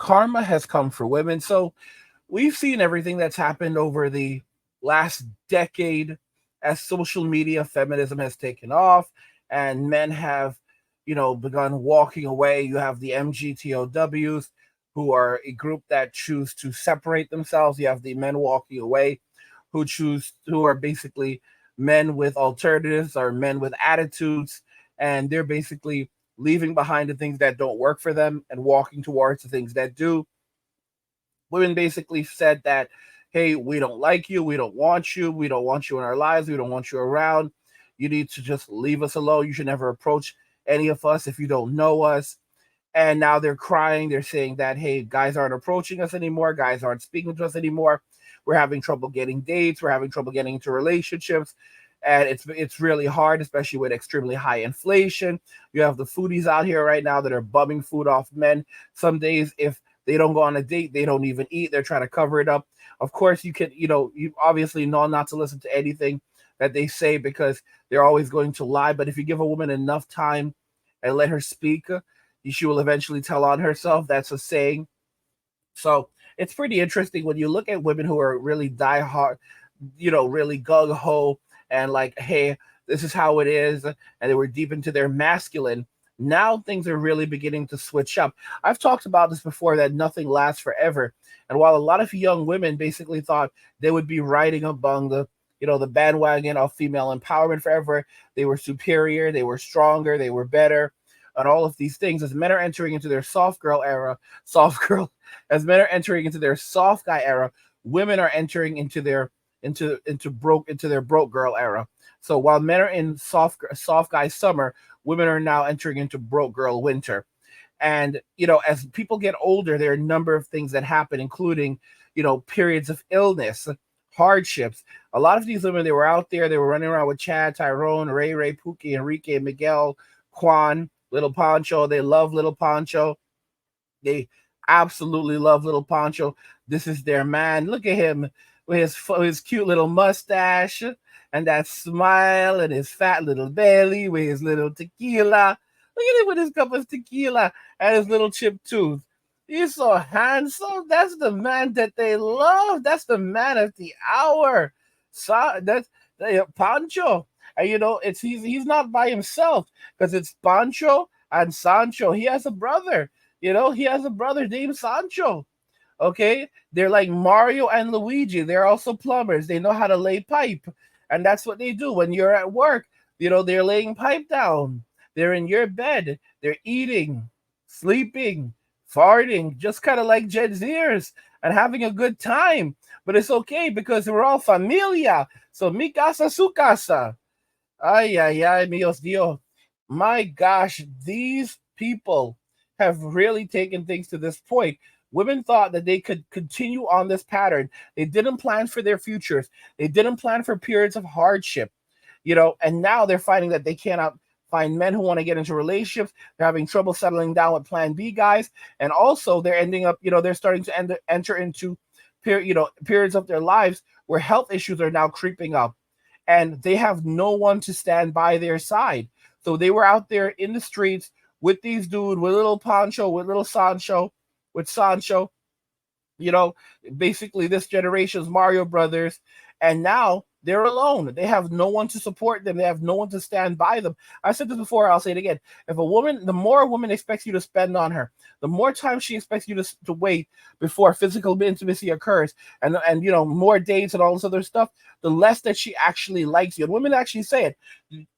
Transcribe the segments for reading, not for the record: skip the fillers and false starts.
karma has come for women. So we've seen everything that's happened over the last decade as social media feminism has taken off and men have, begun walking away. You have the MGTOWs, who are a group that choose to separate themselves. You have the men walking away, who are basically men with alternatives or men with attitudes, and they're basically leaving behind the things that don't work for them and walking towards the things that do. Women basically said that, hey, we don't like you, we don't want you in our lives, we don't want you around. You need to just leave us alone. You should never approach any of us if you don't know us. And now they're crying. They're saying that, hey, guys aren't approaching us anymore. Guys aren't speaking to us anymore. We're having trouble getting dates. We're having trouble getting into relationships. And it's really hard, especially with extremely high inflation. You have the foodies out here right now that are bumming food off men. Some days, if they don't go on a date, they don't even eat. They're trying to cover it up. Of course, you can, you obviously know not to listen to anything that they say because they're always going to lie. But if you give a woman enough time and let her speak, she will eventually tell on herself. That's a saying. So it's pretty interesting when you look at women who are really die hard, really gung ho and like, hey, this is how it is. And they were deep into their masculine. Now things are really beginning to switch up. I've talked about this before that nothing lasts forever. And while a lot of young women basically thought they would be riding among the bandwagon of female empowerment forever, they were superior, they were stronger, they were better, and all of these things, as men are entering into their as men are entering into their soft guy era, women are entering into their broke girl era. So while men are in soft guy summer, women are now entering into broke girl winter. And as people get older, there are a number of things that happen, including periods of illness, hardships. A lot of these women, they were out there, they were running around with Chad, Tyrone, Ray, Pookie, Enrique, Miguel, Quan, Little Poncho. They love Little Poncho. They absolutely love Little Poncho. This is their man. Look at him with his cute little mustache and that smile and his fat little belly with his little tequila. Look at him with his cup of tequila and his little chipped tooth. He's so handsome. That's the man that they love. That's the man of the hour. So that's Pancho. And he's not by himself because it's Pancho and Sancho. He has a brother. He has a brother named Sancho. Okay, they're like Mario and Luigi. They're also plumbers. They know how to lay pipe, and that's what they do when you're at work. They're laying pipe down. They're in your bed. They're eating, sleeping, farting, just kind of like Gen Zers and having a good time. But it's okay because we're all familia. So mi casa, su casa. Ay, ay, ay, Dios, Dios. My gosh, these people have really taken things to this point. Women thought that they could continue on this pattern. They didn't plan for their futures. They didn't plan for periods of hardship, and now they're finding that they cannot find men who want to get into relationships. They're having trouble settling down with Plan B guys. And also they're ending up, they're starting to enter into periods of their lives where health issues are now creeping up and they have no one to stand by their side. So they were out there in the streets with these dudes, with little Pancho, with little Sancho, with Sancho, you know, basically this generation's Mario Brothers. And now they're alone. They have no one to support them. They have no one to stand by them. I said this before, I'll say it again. If a woman, the more a woman expects you to spend on her, the more time she expects you to wait before physical intimacy occurs, and more dates and all this other stuff, the less that she actually likes you. And women actually say it.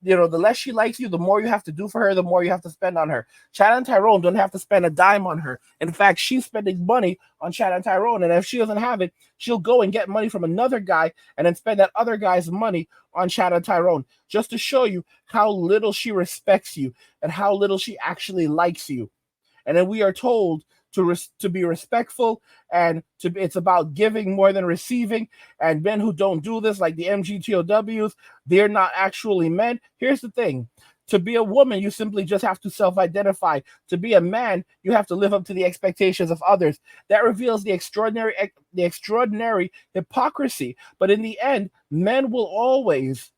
The less she likes you, the more you have to do for her, the more you have to spend on her. Chad and Tyrone don't have to spend a dime on her. In fact, she's spending money on Chad and Tyrone. And if she doesn't have it, she'll go and get money from another guy and then spend that other guy's money on Chad and Tyrone, just to show you how little she respects you and how little she actually likes you. And then we are told to be respectful and it's about giving more than receiving. And men who don't do this, like the MGTOWs, they're not actually men. Here's the thing. To be a woman, you simply just have to self-identify. To be a man, you have to live up to the expectations of others. That reveals the extraordinary hypocrisy. But in the end, men will always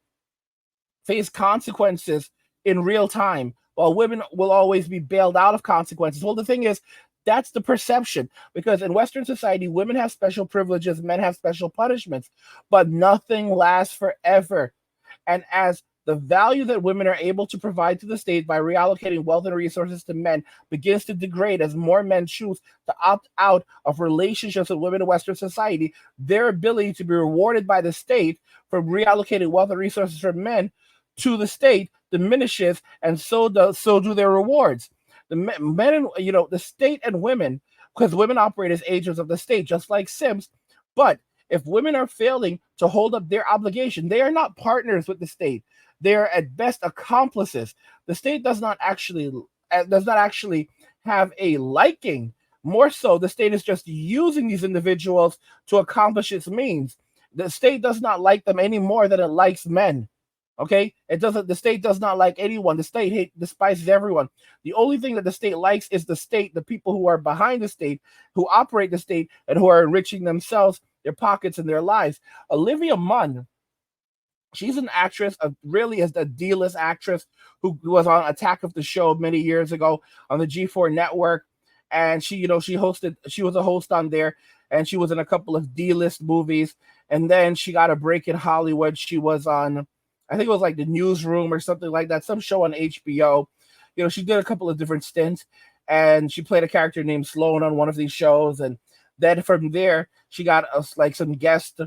face consequences in real time, while women will always be bailed out of consequences. Well, the thing is, That's the perception, because in Western society, women have special privileges, men have special punishments, but nothing lasts forever. And as the value that women are able to provide to the state by reallocating wealth and resources to men begins to degrade as more men choose to opt out of relationships with women in Western society, their ability to be rewarded by the state for reallocating wealth and resources from men to the state diminishes, and so do their rewards. The men and the state and women, because women operate as agents of the state, just like Sims. But if women are failing to hold up their obligation, they are not partners with the state. They are at best accomplices. The state does not actually have a liking. More so, the state is just using these individuals to accomplish its means. The state does not like them any more than it likes men. Okay, it doesn't. The state does not like anyone. The state despises everyone. The only thing that the state likes is the state, the people who are behind the state, who operate the state, and who are enriching themselves, their pockets, and their lives. Olivia Munn, she's an actress, really is a D-list actress who was on Attack of the Show many years ago on the G4 network, and she was a host on there, and she was in a couple of D-list movies, and then she got a break in Hollywood. She was on, I think it was like The Newsroom or something like that, some show on HBO. She did a couple of different stints, and she played a character named Sloan on one of these shows. And then from there, she got like some guest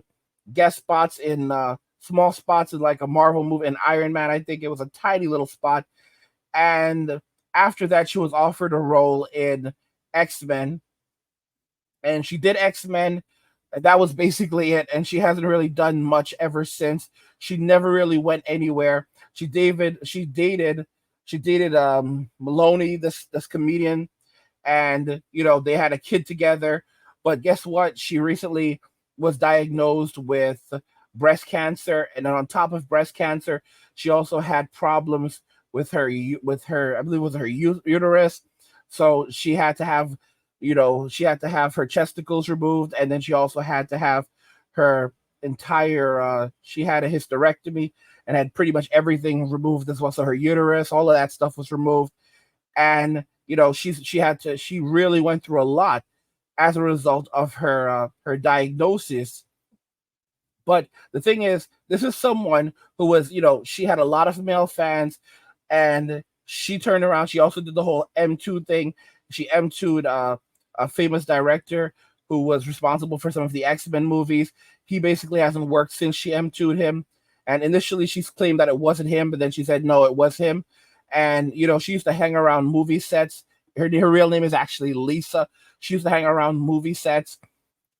spots in small spots in like a Marvel movie, in Iron Man. I think it was a tiny little spot. And after that, she was offered a role in X-Men, and she did X-Men. That was basically it, and she hasn't really done much ever since. She never really went anywhere. She dated Maloney, this comedian, and they had a kid together. But guess what? She recently was diagnosed with breast cancer, and then on top of breast cancer, she also had problems with her I believe it was her uterus. So she had to have her testicles removed, and then she also had to have her entire she had a hysterectomy and had pretty much everything removed as well. So her uterus, all of that stuff was removed. And she really went through a lot as a result of her diagnosis. But the thing is, this is someone who was, she had a lot of male fans, and she turned around. She also did the whole M2 thing. She M2'd a famous director who was responsible for some of the X-Men movies. He basically hasn't worked since she M2'd him. And initially she's claimed that it wasn't him, but then she said, no, it was him. And, she used to hang around movie sets. Her real name is actually Lisa. She used to hang around movie sets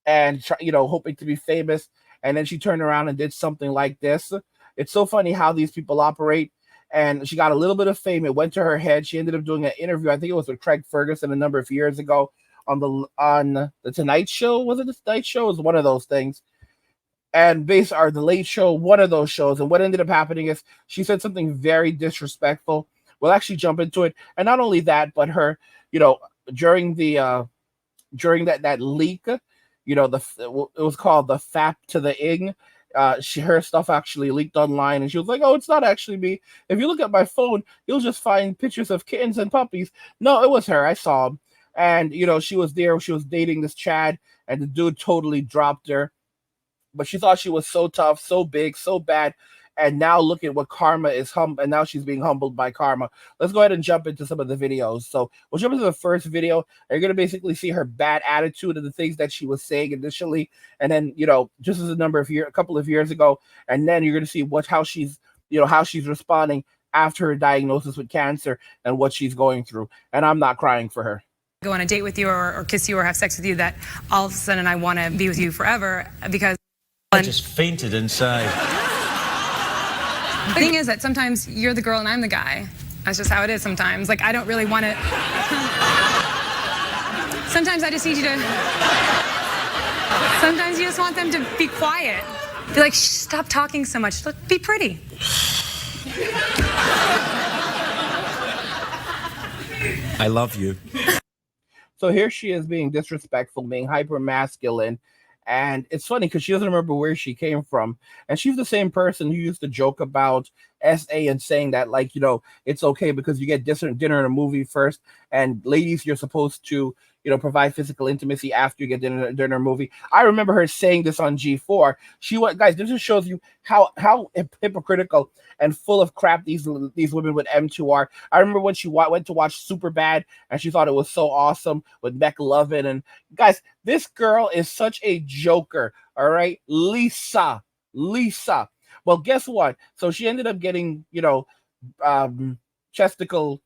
and, hoping to be famous. And then she turned around and did something like this. It's so funny how these people operate. And she got a little bit of fame. It went to her head. She ended up doing an interview. I think it was with Craig Ferguson a number of years ago on the Tonight Show. Was it the Tonight Show? It was one of those things. And the Late Show, one of those shows. And what ended up happening is she said something very disrespectful. We'll actually jump into it. And not only that, but her, during that leak, it was called the FAP to the ING. Her stuff actually leaked online, and she was like, oh, it's not actually me. If you look at my phone, you'll just find pictures of kittens and puppies. No, it was her. I saw him. And, she was there. She was dating this Chad, and the dude totally dropped her. But she thought she was so tough, so big, so bad. And now look at what karma is, and now she's being humbled by karma. Let's go ahead and jump into some of the videos. So we'll jump into the first video, and you're going to basically see her bad attitude and the things that she was saying initially. And then, just as a couple of years ago. And then you're going to see how she's responding after her diagnosis with cancer and what she's going through. And I'm not crying for her. Go on a date with you or kiss you or have sex with you, that all of a sudden I want to be with you forever, because I just fainted inside. The thing is that sometimes you're the girl and I'm the guy. That's just how it is sometimes. Like, I don't really want to. Sometimes I just need you to. Sometimes you just want them to be quiet. Be like, shh, stop talking so much. Look, be pretty. I love you. So here she is being disrespectful, being hyper masculine. And it's funny because she doesn't remember where she came from. And she's the same person who used to joke about SA and saying that, like, you know, it's okay because you get dinner and a movie first, and ladies, you're supposed to, you know, provide physical intimacy after you get dinner and a movie. I remember her saying this on G4. She went, guys, this just shows you how hypocritical and full of crap these women with M2 are. I remember when she went to watch Superbad and she thought it was so awesome with McLovin. And guys, this girl is such a joker. All right, Lisa. Well, guess what? So she ended up getting, you know, testicle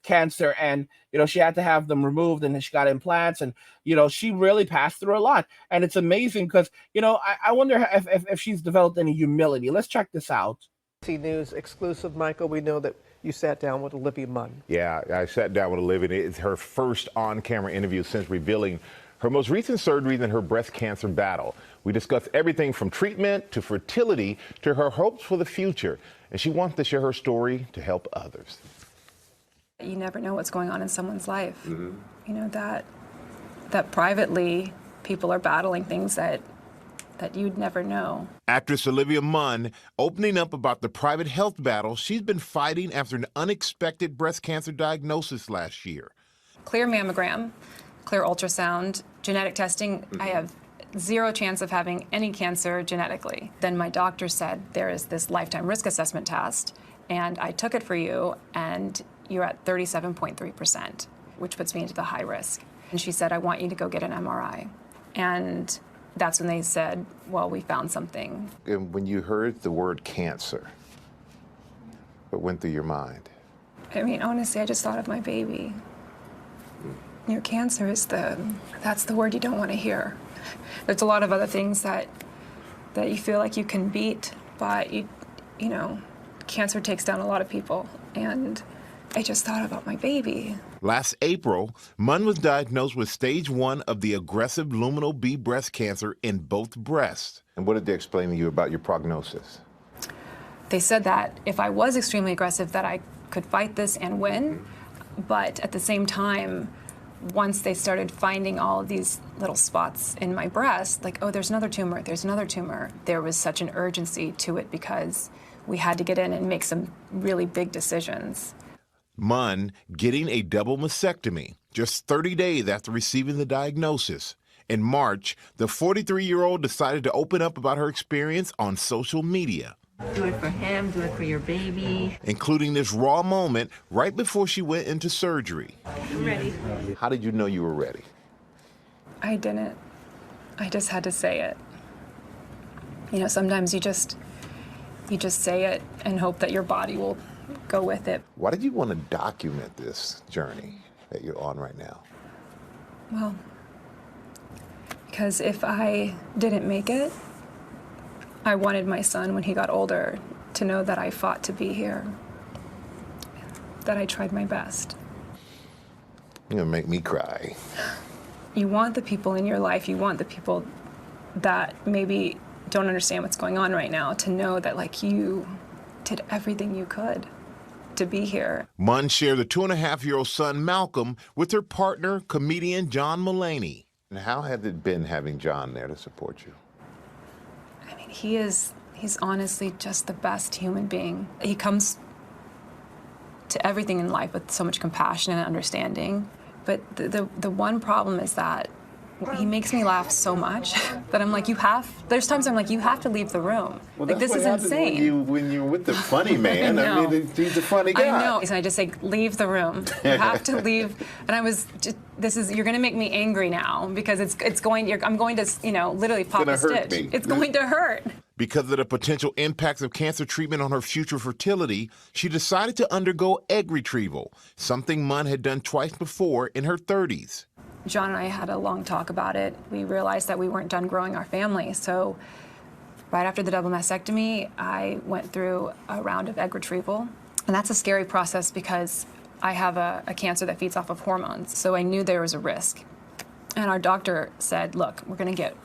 cancer, and you know, she had to have them removed, and then she got implants, and you know, she really passed through a lot. And it's amazing because, you know, I wonder if she's developed any humility. Let's check this out. News exclusive, Michael. We know that you sat down with Olivia Munn. Yeah, I sat down with Olivia. It's her first on-camera interview since revealing her most recent surgery in her breast cancer battle. We discussed everything from treatment to fertility to her hopes for the future. And she wants to share her story to help others. You never know what's going on in someone's life. You know, that privately people are battling things that you'd never know. Actress Olivia Munn opening up about the private health battle she's been fighting after an unexpected breast cancer diagnosis last year. Clear mammogram, clear ultrasound, genetic testing. I have zero chance of having any cancer genetically. Then my doctor said, there is this lifetime risk assessment test, and I took it for you, and you're at 37.3%, which puts me into the high risk. And she said, I want you to go get an MRI. And that's when they said, well, we found something. And when you heard the word cancer, what went through your mind? I mean, honestly, I just thought of my baby. You know, cancer is that's the word you don't want to hear. There's a lot of other things that you feel like you can beat, but you know, cancer takes down a lot of people, and I just thought about my baby. Last April, Munn was diagnosed with stage 1 of the aggressive luminal B breast cancer in both breasts. And what did they explain to you about your prognosis? They said that if I was extremely aggressive, that I could fight this and win, but at the same time, once they started finding all of these little spots in my breast, like, oh, there's another tumor, there was such an urgency to it because we had to get in and make some really big decisions. Munn getting a double mastectomy just 30 days after receiving the diagnosis. In March, the 43-year-old decided to open up about her experience on social media. Do it for him, do it for your baby. Including this raw moment right before she went into surgery. I'm ready. How did you know you were ready? I didn't. I just had to say it. You know, sometimes you just say it and hope that your body will go with it. Why did you want to document this journey that you're on right now? Well, because if I didn't make it, I wanted my son, when he got older, to know that I fought to be here, that I tried my best. You're gonna make me cry. You want the people in your life, you want the people that maybe don't understand what's going on right now to know that, like, you did everything you could to be here. Munn shared the 2.5-year-old son, Malcolm, with her partner, comedian John Mulaney. And how has it been having John there to support you? I mean, he's honestly just the best human being. He comes to everything in life with so much compassion and understanding. But the one problem is that he makes me laugh so much that I'm like, there's times I'm like, you have to leave the room. Well, like, this is insane. When you're with the funny man, I mean, he's a funny guy. I know. And I just say, leave the room. You have to leave. And I was just, you're going to make me angry now because I'm going to, you know, literally pop a stitch. It's going to hurt. Because of the potential impacts of cancer treatment on her future fertility, she decided to undergo egg retrieval, something Munn had done twice before in her 30s. John and I had a long talk about it. We realized that we weren't done growing our family. So right after the double mastectomy, I went through a round of egg retrieval. And that's a scary process because I have a cancer that feeds off of hormones. So I knew there was a risk. And our doctor said, look, we're going to get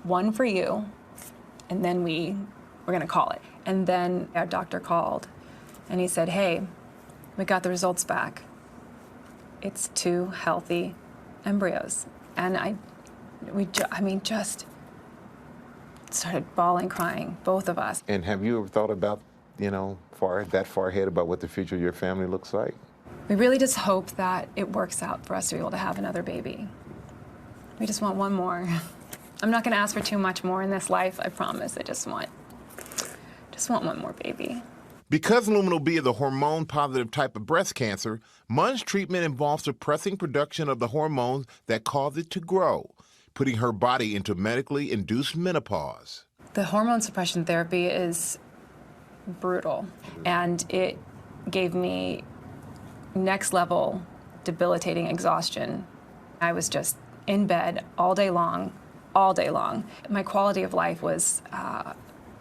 one for you, and then we're going to call it. And then our doctor called, and he said, hey, we got the results back. It's 2 healthy embryos. And we just started bawling, crying, both of us. And have you ever thought about that far ahead about what the future of your family looks like? We really just hope that it works out for us to be able to have another baby. We just want one more. I'm not going to ask for too much more in this life, I promise. I just want one more baby. Because luminal B is a hormone-positive type of breast cancer, Munn's treatment involves suppressing production of the hormones that cause it to grow, putting her body into medically induced menopause. The hormone suppression therapy is brutal, and it gave me next-level debilitating exhaustion. I was just in bed all day long. My quality of life was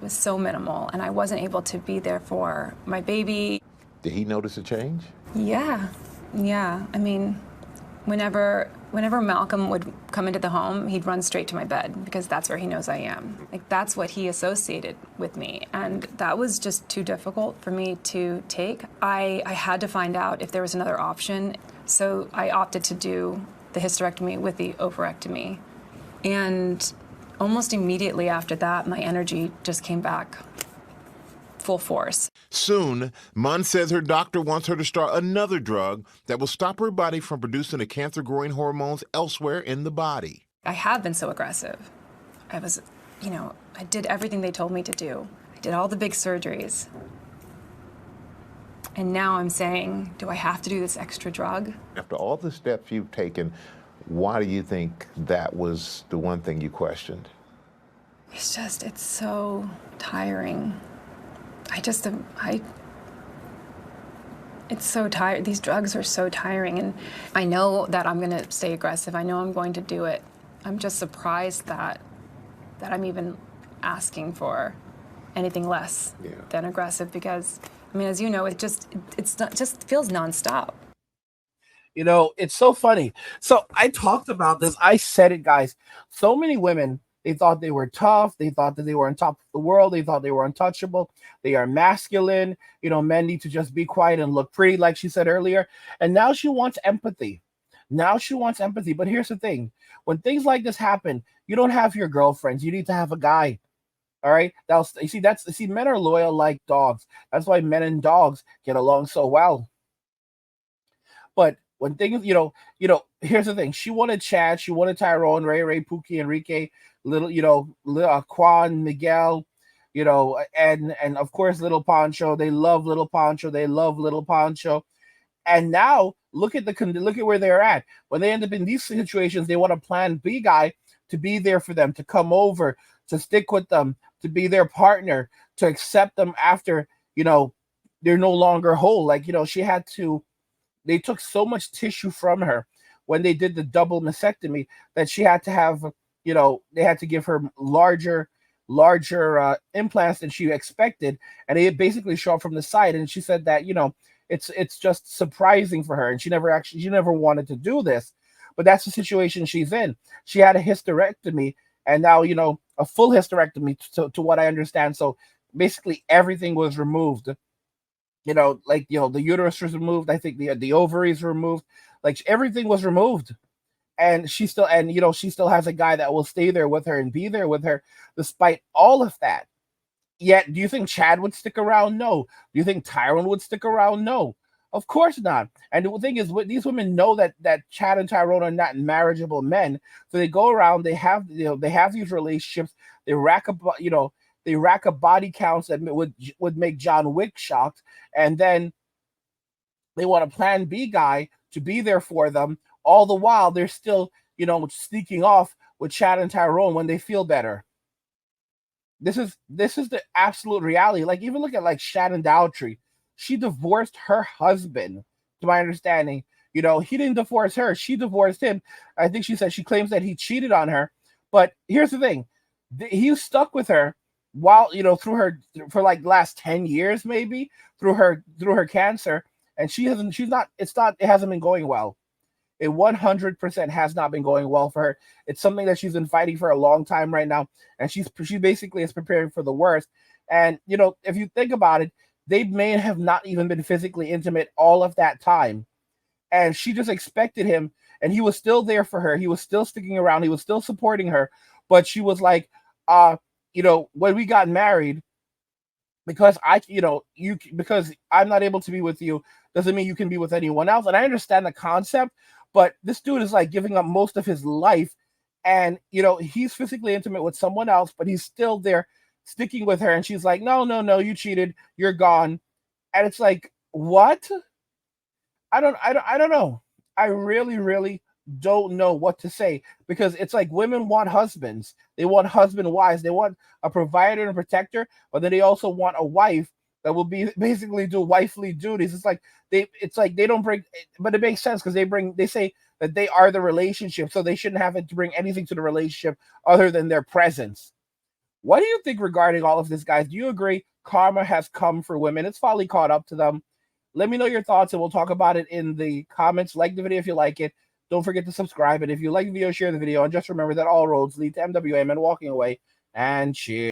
so minimal, and I wasn't able to be there for my baby. Did he notice a change? Yeah. I mean, whenever Malcolm would come into the home, he'd run straight to my bed because that's where he knows I am. Like, that's what he associated with me, and that was just too difficult for me to take. I had to find out if there was another option, so I opted to do the hysterectomy with the ovarectomy. And almost immediately after that, my energy just came back full force. Soon, Munn says her doctor wants her to start another drug that will stop her body from producing the cancer-growing hormones elsewhere in the body. I have been so aggressive. I did everything they told me to do. I did all the big surgeries. And now I'm saying, do I have to do this extra drug? After all the steps you've taken, why do you think that was the one thing you questioned? It's so tiring. It's so tired. These drugs are so tiring, and I know that I'm going to stay aggressive. I know I'm going to do it. I'm just surprised that I'm even asking for anything less than aggressive because, I mean, as you know, it just feels nonstop. It's so funny. So I talked about this. I said it, guys. So many women, they thought they were tough. They thought that they were on top of the world. They thought they were untouchable. They are masculine. Men need to just be quiet and look pretty, like she said earlier. And now she wants empathy. But here's the thing. When things like this happen, you don't have your girlfriends. You need to have a guy. All right. Men are loyal like dogs. That's why men and dogs get along so well. But when things, here's the thing. She wanted Chad. She wanted Tyrone, Ray, Pookie, Enrique, Quan, Miguel, and of course, Little Pancho. They love Little Pancho. And now look at where they're at. When they end up in these situations, they want a plan B guy to be there for them, to come over, to stick with them, to be their partner, to accept them after, they're no longer whole. Like, they took so much tissue from her when they did the double mastectomy that she had to have, they had to give her larger implants than she expected. And they basically show up from the side. And she said that, it's just surprising for her. And she never wanted to do this, but that's the situation she's in. She had a hysterectomy and now, a full hysterectomy to what I understand. So basically everything was removed. The uterus was removed. I think the ovaries were removed. Like everything was removed. And she still has a guy that will stay there with her and be there with her despite all of that. Yet, do you think Chad would stick around? No. Do you think Tyrone would stick around? No. Of course not. And the thing is, these women know that Chad and Tyrone are not marriageable men. So they go around, they have these relationships, they rack up body counts that would make John Wick shocked, and then they want a plan B guy to be there for them. All the while, they're still, sneaking off with Chad and Tyrone when they feel better. This is the absolute reality. Like, even look at Shannon Dowtry. She divorced her husband, to my understanding. He didn't divorce her. She divorced him. I think she claims that he cheated on her. But here's the thing. He stuck with her while, through her, for last 10 years, maybe, through her cancer. And it hasn't been going well. It 100% has not been going well for her. It's something that she's been fighting for a long time right now. And she basically is preparing for the worst. And, if you think about it, they may have not even been physically intimate all of that time. And she just expected him, and he was still there for her. He was still sticking around. He was still supporting her. But she was like, when we got married, because because I'm not able to be with you doesn't mean you can be with anyone else. And I understand the concept, but this dude is like giving up most of his life, and he's physically intimate with someone else, but he's still there sticking with her, and she's like, no, no, no, you cheated, you're gone. And it's like, what? I don't know. I really, really don't know what to say, because it's like women want husbands. They want husband wives. They want a provider and a protector, but then they also want a wife that will be basically do wifely duties. It's like they don't bring, but it makes sense because they say that they are the relationship, so they shouldn't have to bring anything to the relationship other than their presence. What do you think regarding all of this, guys? Do you agree karma has come for women? It's finally caught up to them. Let me know your thoughts, and we'll talk about it in the comments. Like the video if you like it. Don't forget to subscribe. And if you like the video, share the video. And just remember that all roads lead to MWM and walking away. And cheers.